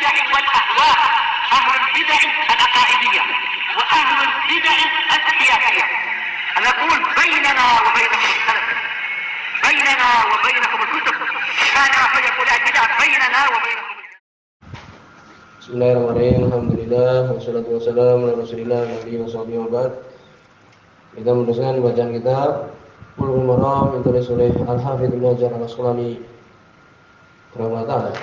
البدع والأهواء، أهل البدع العقائدية وأهل البدع السياسية. نقول بيننا وبينكم السلف، بيننا وبينكم الكتب، كان فيقول البدع بيننا وبينكم. Bismillahirrahmanirrahim. Alhamdulillah wassalatu wassalamu ala Rasulillah wa ba'd. Kita meneruskan bacaan kitab Bulughul Maram yang ditulis oleh Al-Hafidz Ibnu Hajar Al-Asqalani rahimahullah.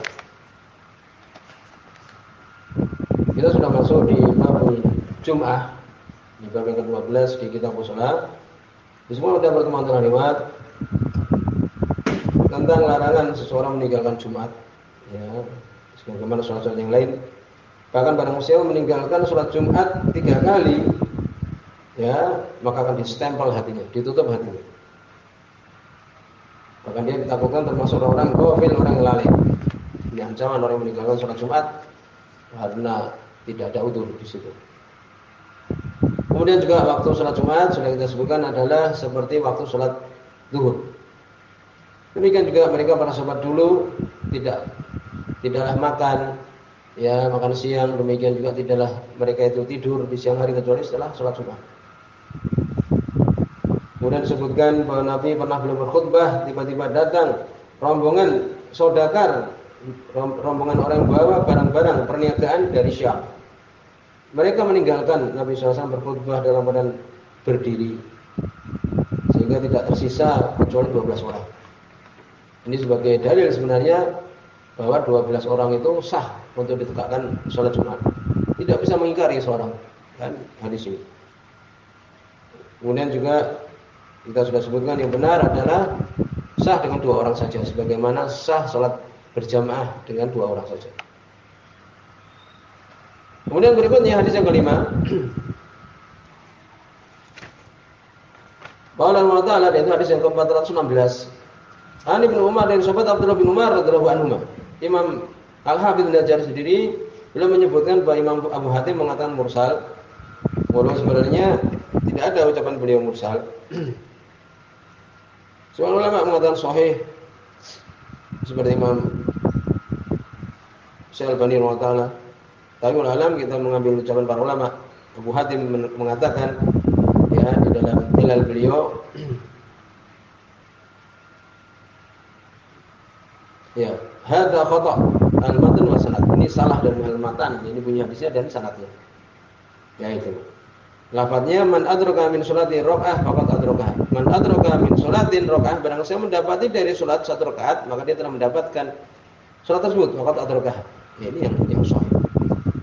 Kita sudah masuk di bab Jum'ah, di bab yang ke-12 di kitab Shalah. Di semua ada pertemuan terlibat tentang larangan seseorang meninggalkan Jumat, ya, sebagaimana sholat-sholat yang lain. Bahkan barang siapa meninggalkan sholat Jumat 3 kali, ya, maka akan distempel hatinya, ditutup hatinya. Bahkan dia ditakutkan termasuk orang ghafil, orang yang lalai. Ini ancaman orang yang meninggalkan sholat Jumat karena tidak ada udzur di situ. Kemudian juga waktu sholat Jumat sudah kita sebutkan adalah seperti waktu sholat zuhur. Demikian juga mereka para sahabat dulu tidaklah makan, ya, makan siang. Demikian juga tidaklah mereka itu tidur di siang hari kecuali setelah sholat Jumat. Kemudian disebutkan bahwa Nabi pernah beliau berkhutbah, tiba-tiba datang rombongan saudagar, rombongan orang bawa barang-barang perniagaan dari Syam. Mereka meninggalkan Nabi SAW berkhutbah dalam keadaan berdiri, sehingga tidak tersisa kecuali 12 orang. Ini sebagai dalil sebenarnya bahwa 12 orang itu sah untuk ditegakkan sholat Jumat. Tidak bisa mengingkari seorang, kan, hadis ini. Kemudian juga kita sudah sebutkan yang benar adalah sah dengan 2 orang saja, sebagaimana sah sholat berjamaah dengan 2 orang saja. Kemudian berikutnya hadis yang kelima. Qala Allah Ta'ala, yaitu hadis yang ke-416. Ani bin Umar dari sahabat Abdullah bin Umar radhiyallahu anhu. Imam Al-Hafidz Ibnu Hajar sendiri beliau menyebutkan bahwa Imam Abu Hatim mengatakan mursal. Walaupun sebenarnya tidak ada ucapan beliau mursal. Sebagian ulama mengatakan sahih, seperti Imam Syalbani rahimahullah. Tapi ulama kita mengambil ucapan para ulama. Abu Hatim mengatakan, ya, di dalam ilal beliau, ya, hadza khata' al-matan wa sanad. Ini salah dari al-matan, ini punya hadisnya dan sanadnya. Yaitu lafadznya man adraka min sholati rakaah faqad adraka. Man adraka min sholatin rakaah, barang siapa mendapati dari salat 1 rakaat, maka dia telah mendapatkan salat tersebut, faqad adraka. Ya, ini yang sahih.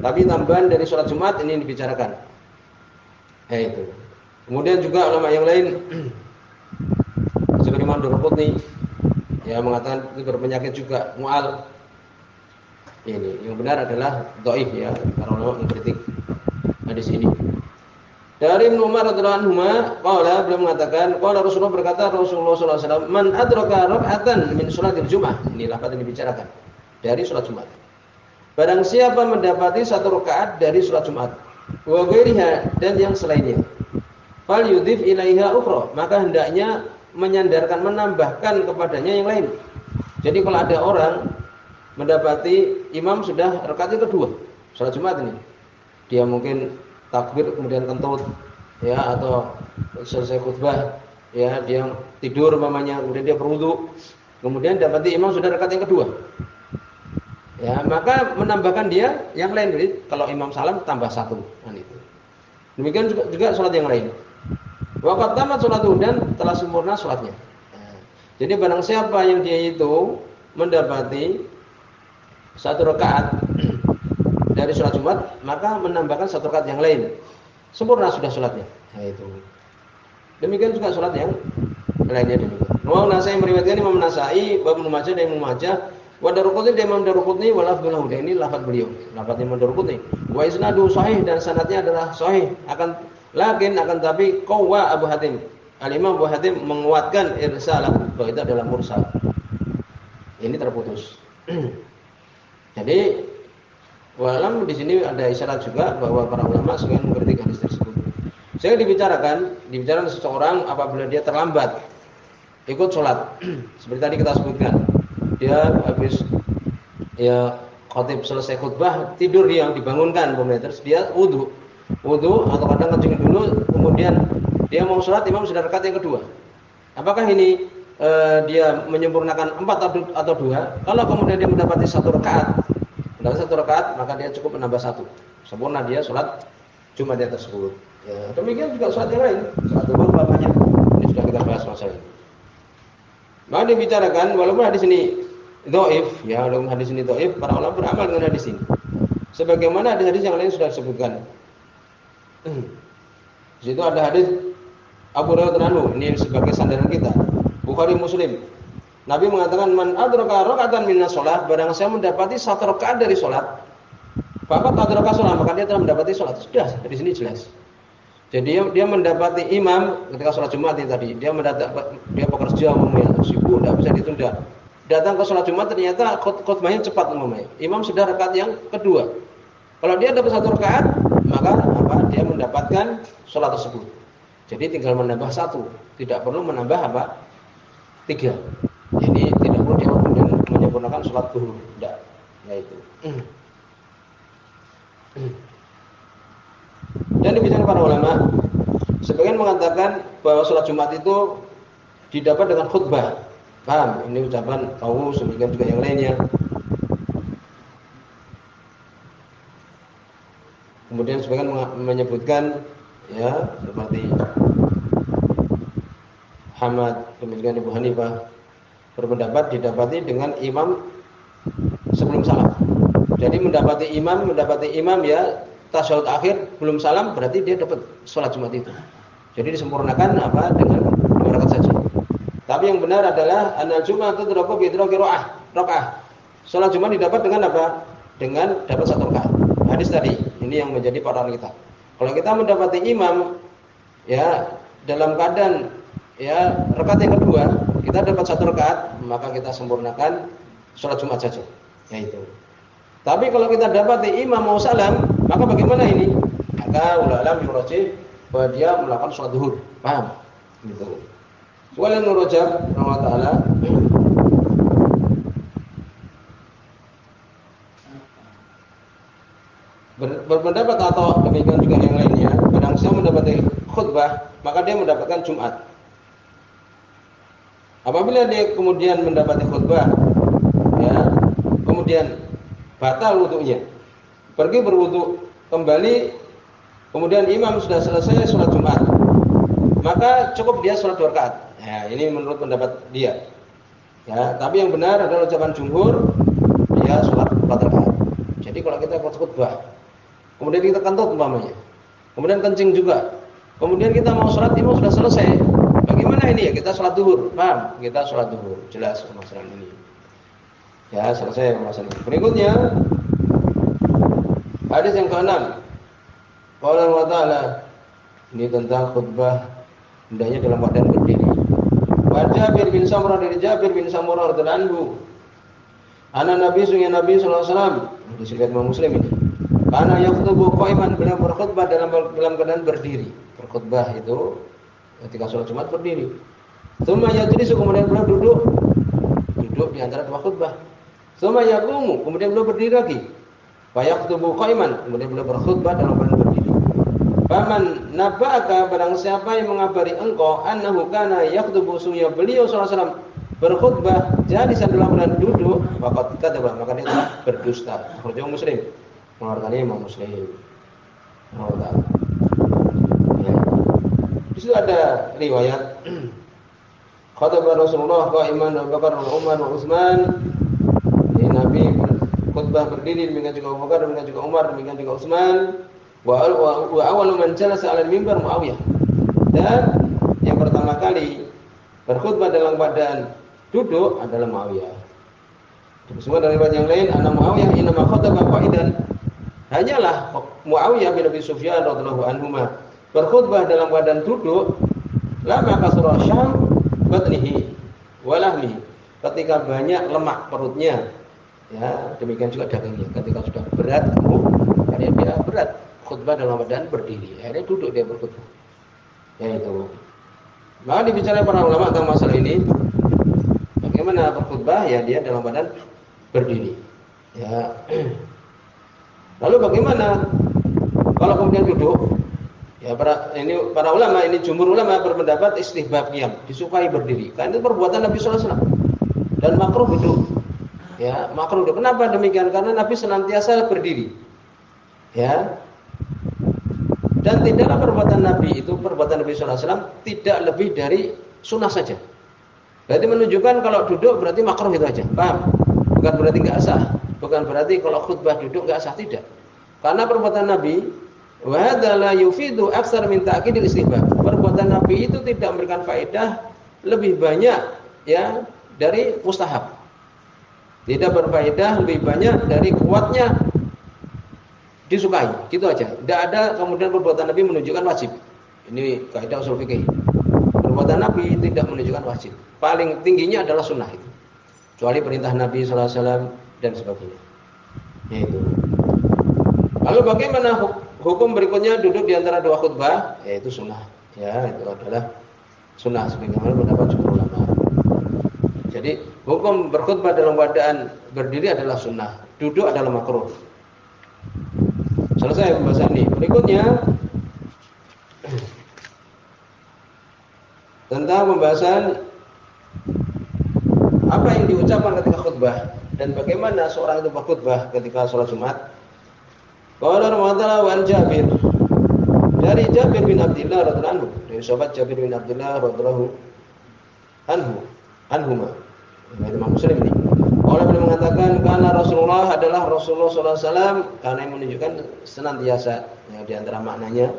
Tapi tambahan dari sholat Jumat ini dibicarakan. Itu. Kemudian juga ulama yang lain seperti Imam Daruqutni, ya, mengatakan itu berpenyakit juga mu'al. Ini yang benar adalah dhaif, ya, para ulama mengkritik hadis ini. Dari Ibnu Umar radhiyallahu anhu, qala, beliau mengatakan, qala Rasulullah, berkata Rasulullah sallallahu alaihi wasallam, man adraka rak'atan min sholatil Jumat. Ini lafaz yang dibicarakan dari sholat Jumat. Barang siapa mendapati 1 rakaat dari sholat Jumat, wa ghairiha, dan yang selainnya, fal yudhif ilaiha ukhra, maka hendaknya menyandarkan, menambahkan kepadanya yang lain. Jadi kalau ada orang mendapati imam sudah rakaat yang kedua sholat Jumat ini, dia mungkin takbir kemudian kentut, ya, atau selesai khutbah, ya, dia tidur umpamanya, kemudian dia berwudu, kemudian dapati imam sudah rakaat yang kedua, ya, maka menambahkan dia yang lain. Jadi kalau imam salam tambah 1, kan itu. Demikian juga sholat yang lain. Waqat tamat sholatuh, dan telah sempurna sholatnya. Jadi barang siapa yang dia itu mendapati 1 rakaat dari sholat Jumat, maka menambahkan 1 rakaat yang lain, sempurna sudah sholatnya. Nah, itu. Demikian juga sholat yang lainnya demikian. Imam Nasai meriwayatkan, Imam Nasai, Ibnu Majah dan Imam Majah, wa Daruqutni dan Imam Daruqutni, wa lafdzuhu, ini lafaz beliau, lafaz Imam Daruqutni. Wa isnadu sahih, dan sanadnya adalah sahih. Akan tapi qawwa Abu Hatim. Al-Imam Abu Hatim menguatkan irsalah, bahwa itu adalah mursal. Ini terputus. Jadi walam di sini ada isyarat juga bahwa para ulama sebagian mengkritik hadis tersebut. Saya dibicarakan seseorang apabila dia terlambat ikut sholat, seperti tadi kita sebutkan, dia habis, ya, khatib selesai khutbah tidur dia, dibangunkan kemudian terus dia wudu atau kadang kencing dulu, kemudian dia mau sholat, imam sudah rakaat yang kedua. Apakah ini dia menyempurnakan 4 atau 2? Kalau kemudian dia mendapati 1 rakaat, maka dia cukup menambah 1. Sempurna dia sholat Jumatnya tersebut. Ya, demikian juga sholat yang lain. Sholat Zuhur umpamanya. Ini sudah kita bahas masalah ini. Maka dibicarakan walaupun hadis ini dhaif, ya, walaupun hadis ini dhaif, para ulama beramal dengan hadis ini. Sebagaimana hadis-hadis yang lain sudah disebutkan. Di situ ada hadis Abu Hurairah radhiyallahu anhu, ini sebagai sandaran kita. Bukhari Muslim. Nabi mengatakan man adraka raka'atan minas shalah, barang saya mendapati 1 rakaat dari salat, faqad adraka shalah, maka dia telah mendapati salat. Sudah, di sini jelas. Jadi dia mendapati imam ketika sholat Jumat ini tadi, dia bekerja sibuk, tidak bisa ditunda. Datang ke sholat Jumat ternyata khutbahnya cepat umumnya. Imam sudah rakaat yang kedua. Kalau dia dapat 1 rakaat, maka dia mendapatkan sholat tersebut. Jadi tinggal menambah 1, tidak perlu menambah 3. Jadi tidak perlu dia kemudian menyempurnakan sholat zuhur, tidak. Yaitu. Dan dibicarakan para ulama, sebagian mengatakan bahwa sholat Jumat itu didapat dengan khutbah. Paham? Ini ucapan tahu, sebagian juga yang lainnya. Kemudian sebagian menyebutkan, ya, seperti Ahmad, demikian Abu Hanifah, berpendapat didapati dengan imam sebelum salam. Jadi mendapati imam ya tasyahud akhir belum salam, berarti dia dapat sholat Jumat itu. Jadi disempurnakan dengan 2 rakaat saja. Tapi yang benar adalah anal Jumat itu tudraku bi idraki rakaah. Sholat Jumat didapat dengan apa? Dengan dapat 1 rakaat. Hadis tadi ini yang menjadi patokan kita. Kalau kita mendapati imam ya dalam keadaan ya rakaat yang kedua, kita dapat 1 rakaat, maka kita sempurnakan sholat Jumat saja. Yaitu. Tapi kalau kita dapati imam mau salam, maka bagaimana ini? Maka ulama merujih bahwa dia melakukan sholat zuhur. Paham? Gitu. Soal Ibnu Rajab rahimahullah taala berpendapat atau demikian juga yang lainnya, barang siapa mendapati khutbah, maka dia mendapatkan Jumat. Apabila dia kemudian mendapati khutbah, ya, kemudian batal wudunya, pergi berwudu kembali, kemudian imam sudah selesai sholat Jumat, maka cukup dia sholat 2 rakaat. Ya, ini menurut pendapat dia. Ya, tapi yang benar adalah ucapan jumhur, dia sholat 4 rakaat. Jadi kalau kita ikut khutbah, kemudian kita kentut umpamanya, kemudian kencing juga, kemudian kita mau sholat, imam sudah selesai, bagaimana ini ya? Kita sholat zuhur, paham? Kita sholat zuhur, jelas masalah ini. Ya, selesai masalah ini. Berikutnya hadis yang ke-6. Qala Allah Ta'ala, ini tentang khutbah hendaknya dalam keadaan berdiri. Wa Jabir bin Samurah, dari Jabir bin Samurah radhiyallahu anhu, ana Nabi sallallahu alaihi wasallam, disebut Imam Muslim ini. Karena yakhutubu qa'iman, beliau berkhutbah dalam keadaan berdiri. Berkhutbah itu ketika sholat Jumat berdiri. Tsumma yajlisu, kemudian beliau duduk di antara 2 khutbah. Tsumma yaqumu, kemudian beliau berdiri lagi. Fa yakhutubu qa'iman, kemudian beliau berkhutbah dalam keadaan berdiri. Faman naba'aka, barang siapa yang mengabari engkau annahu kana yakhutubu, sungguh beliau sallallahu alaihi wasallam berkhutbah jadi dalam keadaan duduk, faqad kadzaba, maka dia telah berdusta. Akhrajahu Muslim, mengeluarkan Imam Muslim. Ya. Di situ ada riwayat khataba Rasulullah qa'iman Abu Bakar wa Umar wa Utsman. Ini Nabi khutbah berdiri, demikian juga Abu Bakar, demikian juga Umar, demikian juga Utsman. Wa awwalu man jalasa 'ala al-mimbar Muawiyah. Dan yang pertama kali berkhutbah dalam keadaan duduk adalah Muawiyah. Semua dari riwayat yang lain, anna Muawiyah inama khataba qa'idan. Hanyalah Muawiyah bin Abi Sufyan radhiyallahu anhu berkhutbah dalam keadaan duduk, lama kasra syam batnihi wa lahmihi, ketika banyak lemak perutnya, ya, demikian juga dagingnya. Ketika sudah berat, karena dia berat, khutbah dalam keadaan berdiri, akhirnya duduk dia berkhutbah. Ya itu. Maka dibicarakan para ulama tentang masalah ini. Bagaimana berkhutbah? Ya dia dalam keadaan berdiri. Ya. Lalu bagaimana kalau kemudian duduk? Ya para ulama ini jumhur ulama berpendapat istihbab qiyam, disukai berdiri. Karena itu perbuatan Nabi sallallahu alaihi wasallam. Dan makruh duduk. Ya, makruh duduk. Kenapa demikian? Karena Nabi senantiasa berdiri. Ya. Dan tidaklah perbuatan Nabi itu, perbuatan Nabi sallallahu alaihi wasallam tidak lebih dari sunnah saja. Berarti menunjukkan kalau duduk berarti makruh itu aja. Paham? Bukan berarti enggak sah. Bukan berarti kalau khutbah duduk enggak sah, tidak. Karena perbuatan Nabi wa hadza la yufidu aktsar min ta'kidil istihbab. Perbuatan Nabi itu tidak memberikan faedah lebih banyak ya dari mustahab. Tidak berfaedah lebih banyak dari kuatnya disukai. Gitu aja. Tidak ada kemudian perbuatan Nabi menunjukkan wajib. Ini kaidah ushul fikih. Perbuatan Nabi tidak menunjukkan wajib. Paling tingginya adalah sunnah itu. Kecuali perintah Nabi sallallahu alaihi wasallam dan sebagainya. Yaitu. Lalu bagaimana hukum berikutnya duduk di antara dua khutbah? Yaitu sunnah. Ya, itu adalah sunnah sebagaimana pendapat jumhur ulama. Jadi hukum berkhutbah dalam keadaan berdiri adalah sunnah, duduk adalah makruh. Selesai pembahasan ini. Berikutnya tentang pembahasan apa yang diucapkan ketika khutbah dan bagaimana seorang itu berkhutbah ketika sholat Jumat. Qala Rasulullah wa Jabir, dari Jabir bin Abdullah radhiyallahu anhu, dari sahabat Jabir bin Abdullah radhiyallahu anhuma. Imam Muslim ini. Orang beliau mengatakan karena Rasulullah adalah Rasulullah sallallahu alaihi wasallam, karena yang menunjukkan senantiasa ya, di antara maknanya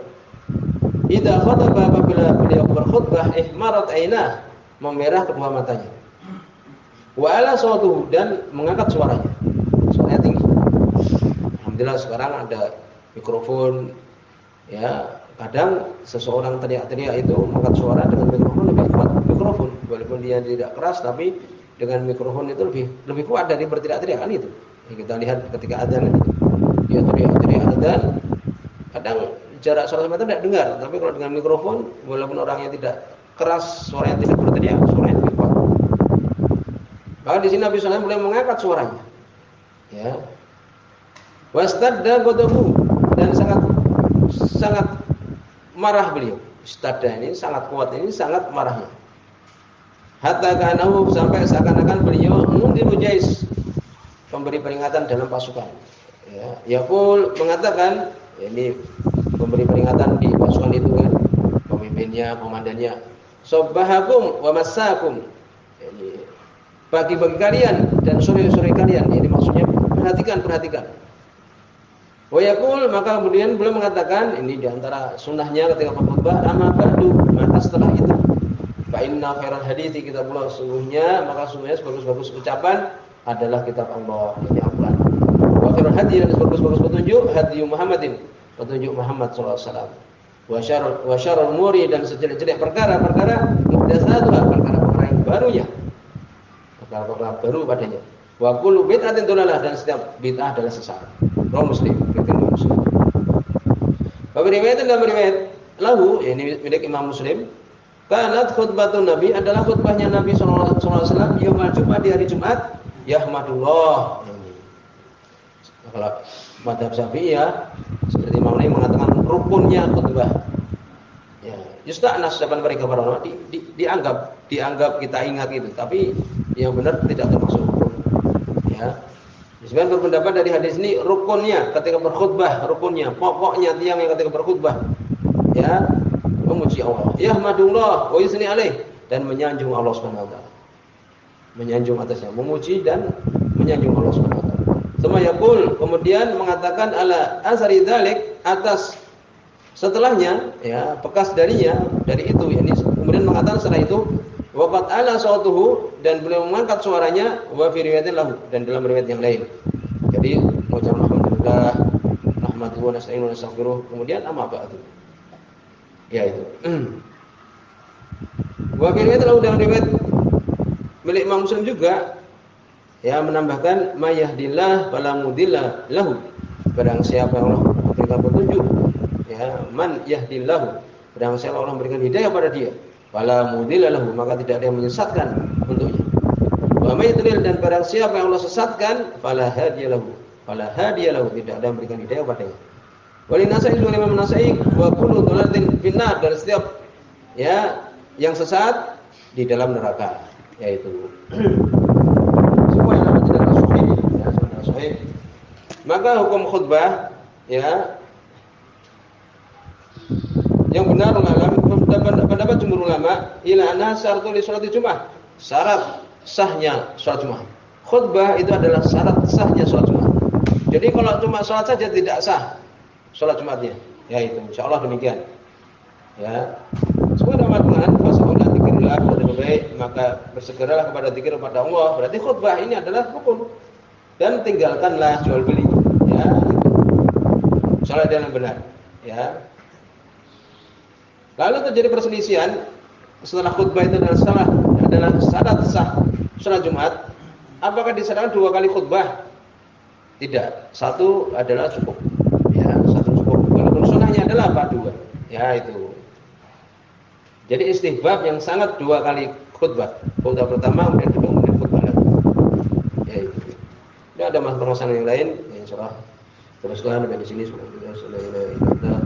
idza khataba, apabila beliau berkhutbah ihmarat ainah, memerah kedua matanya. Wa ala sawtuhu, dan mengangkat suaranya. Suaranya tinggi. Alhamdulillah sekarang ada mikrofon ya, kadang seseorang teriak-teriak itu mengangkat suara dengan mikrofon lebih kuat mikrofon, walaupun dia tidak keras tapi dengan mikrofon itu lebih kuat dari berteriak-teriak kan itu. Yang kita lihat ketika adzan itu. Dia teriak-teriak adzan, kadang jarak 100 meter tidak dengar, tapi kalau dengan mikrofon walaupun orangnya tidak keras, suaranya tidak berteriak, suaranya lebih kuat. Maka di sini Nabi sallallahu alaihi wasallam boleh mengangkat suaranya. Ya. Wastadda ghadabu, dan sangat marah beliau. Istadda ini sangat kuat, ini sangat marahnya. Hatta kanahu, sampai seakan-akan beliau mundiru jais, pemberi peringatan dalam pasukan. Ya, yaqul, mengatakan, ya ini pemberi peringatan di pasukan itu kan, pemimpinnya, komandannya. Sabbahakum wa massakum. Ini bagi-bagi kalian dan sore-sore kalian. Ini maksudnya perhatikan. Wa yaqul, maka kemudian beliau mengatakan, ini di antara sunnahnya ketika berkhutbah, amma ba'du, maka setelah itu fa inna khairal hadithi, kitabullah, sungguhnya sebagus-bagus ucapan adalah kitab Allah, ini Al-Qur'an. Wa khairal hadi, dan sebagus-bagus petunjuk hadi Muhammadin, petunjuk Muhammad sallallahu alaihi wasallam. Wa syarrul umuri, dan sejelek-jelek perkara-perkara muhdatsatuha, perkara-perkara yang barunya, perkara-perkara baru padanya. Wa kullu bid'atin dhalalah, dan setiap bid'ah adalah sesat. Rawi Muslim, riwayat Muslim. Riwayat dalam riwayat lahu, ini milik Imam Muslim. Kanat khutbatun Nabi, adalah khutbahnya Nabi sallallahu alaihi wasallam yaumul Jumat, di hari Jumat, yahmadullah. Kalau mazhab Syafi'iyah seperti Imam Nawawi mengatakan rukunnya khutbah. Ya, yusta'nas depan mereka para ulama, dianggap kita ingat itu, tapi yang benar tidak termasuk rukun. Ya. Sebenarnya berpendapat dari hadis ini rukunnya ketika berkhutbah, rukunnya, pokoknya tiang yang ketika berkhutbah, ya, memuji Allah, yahmadullah wa yusni alaih, dan menyanjung Allah Subhanahu wa taala. Menyanjung atasnya, memuji dan menyanjung Allah Subhanahu wa taala. Tsumma yaqul, kemudian mengatakan ala asari dzalik, atas setelahnya, ya, bekas darinya, dari itu, yakni kemudian mengatakan setelah itu waqad ala sautuhu, dan beliau mengangkat suaranya, wa fi riwayatin lahu, dan dalam riwayat yang lain. Jadi mengucap alhamdulillah, nahmaduhu wa nasta'inu wa nastaghfiruh, kemudian amma ba'du. Ya itu. Wa fi riwayatin lahu, dalam riwayat milik Imam Muslim juga, ya, menambahkan mayahdillah fala mudilla lahu, barang siapa yang Allah berikan petunjuk, ya, man yahdillahu, barang siapa Allah berikan hidayah pada dia, fala mudilla lahu, maka tidak ada yang menyesatkan untuknya. Wa Wa may yudlil, dan barang siapa yang Allah sesatkan, fala hadiyalahu. Fala hadiyalahu, tidak ada yang memberikan hidayah padanya. Wali nasai wa imam nasai wa kullu dhalatin finnar, dan setiap ya yang sesat di dalam neraka, yaitu semua yang namanya adalah sahih, ya, sudah sahih. Maka hukum khutbah ya yang benar pendapat jumhur ulama ila anna syartu li sholati Jumat, syarat sahnya salat Jumat. Khutbah itu adalah syarat sahnya salat Jumat. Jadi kalau cuma salat saja tidak sah salat Jumatnya. Ya itu insyaallah demikian. Ya. Semua nama Tuhan, fasahulah dzikrillah, lebih baik maka bersegeralah kepada zikir kepada Allah. Berarti khutbah ini adalah rukun. Dan tinggalkanlah jual beli. Ya. Salat yang benar. Ya. Lalu terjadi perselisihan setelah khutbah itu adalah syarat sah salat Jumat. Apakah disyaratkan 2 kali khutbah? Tidak. 1 adalah cukup. Ya, 1 cukup. Walaupun sunnahnya adalah apa? 2. Ya, itu. Jadi istihbab yang sangat 2 kali khutbah. Khutbah pertama kemudian kedua kemudian khutbah lagi. Ya, itu. Tidak ada masalah yang lain. Ya, insyaallah teruskan sampai di sini. Subhanallah.